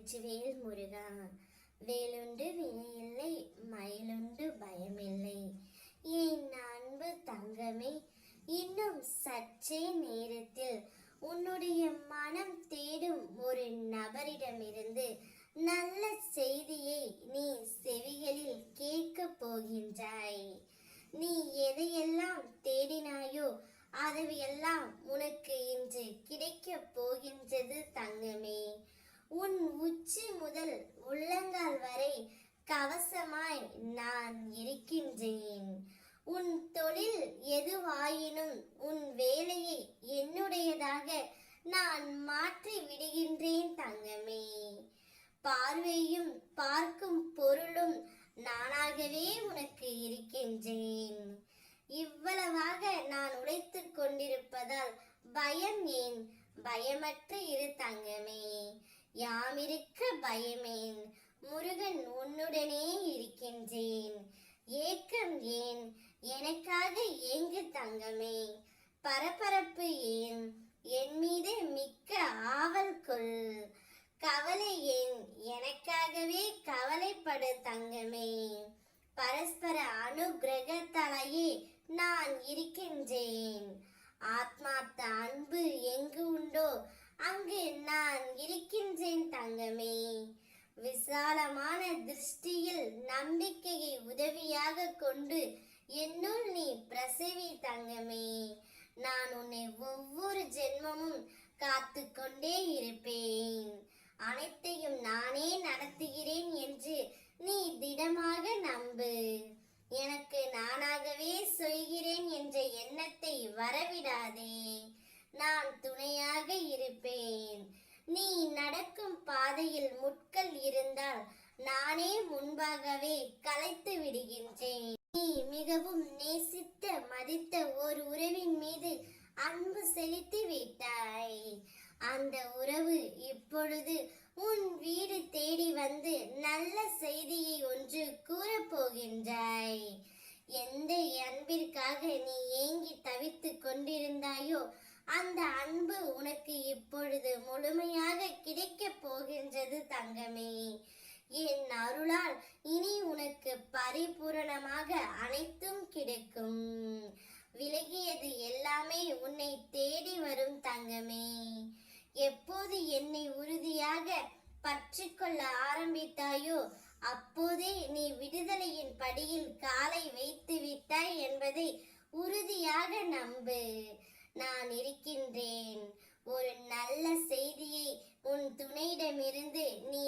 வெற்றிவேல் முருகா. வேலுண்டு வினையில்லை, மயிலுண்டு பயமில்லை. என் அன்பு தங்கமே, இன்னும் சற்றே நேரத்தில் உன்னுடைய மனம் தேடும் ஒரு நபரிடமிருந்து நல்ல செய்தியை நீ செவிகளில் கேட்க போகின்றாய். நீ எதையெல்லாம் தேடினாயோ அதையெல்லாம் உனக்கு இன்று கிடைக்க போகின்றது தங்கமே. உன் உச்சி முதல் உள்ளங்கால் வரை கவசமாய் நான் இருக்கின்றேன். உன் தொழில் எதுவாயினும் உன் வேலையை என்னுடையதாக நான் மாற்றி விடுகின்றேன் தங்கமே. பார்வையும் பார்க்கும் பொருளும் நானாகவே உனக்கு இருக்கின்றேன். இவ்வளவாக நான் உழைத்துக் கொண்டிருப்பதால் பயம் ஏன்? பயமற்ற இரு தங்கமே. யாமிருக்க பயமேன்? முருகன் உன்னுடனே இருக்கின்றேன். ஏக்கம் ஏன்? எனக்காக ஏங்கு தங்கமே. பரபரப்பு ஏன்? என் மீது மிக்க ஆவல் கொள். கவலை ஏன்? எனக்காகவே கவலைப்படு தங்கமே. பரஸ்பர அனுகிரகத்தாலேயே நான் இருக்கின்றேன். ஆத்மார்த்த அன்பு எங்கு உண்டோ அங்கு நான் இருக்கின்றேன் தங்கமே. விசாலமான திருஷ்டியில் நம்பிக்கையை உதவியாக கொண்டு என்னுள் நீ பிரசவி தங்கமே. நான் உன்னை ஒவ்வொரு ஜென்மமும் காத்து கொண்டே இருப்பேன். அனைத்தையும் நானே நடத்துகிறேன் என்று நீ திடமாக நம்பு. எனக்கு நானாகவே சொல்கிறேன் என்ற எண்ணத்தை வரவிடாதே. நான் துணையாக இருப்பேன். நீ நடக்கும் பாதையில் முட்கள் இருந்தால் நானே முன்பாகவே கலைத்து விடுகின்றேன். நீ மிகவும் நேசித்த மதித்த ஒரு உறவின் மீது அன்பு செலுத்தி விட்டாய். அந்த உறவு இப்பொழுது உன் வீடு தேடி வந்து நல்ல செய்தியை ஒன்று கூறப்போகின்றாய். எந்த அன்பிற்காக நீ ஏங்கி தவித்து கொண்டிருந்தாயோ அந்த அன்பு உனக்கு இப்பொழுது முழுமையாக கிடைக்க போகின்றது தங்கமே. என் அருளால் இனி உனக்கு பரிபூரணமாக அனைத்தும் கிடைக்கும். விலகியது எல்லாமே உன்னை தேடி வரும் தங்கமே. எப்போது என்னை உறுதியாக பற்றி கொள்ள ஆரம்பித்தாயோ அப்போதே நீ விடுதலையின் படியில் காலை வைத்து விட்டாய் என்பதை உறுதியாக நம்பு. நான் இருக்கின்றேன். ஒரு நல்ல செய்தியை உன் துணையிடமிருந்து நீ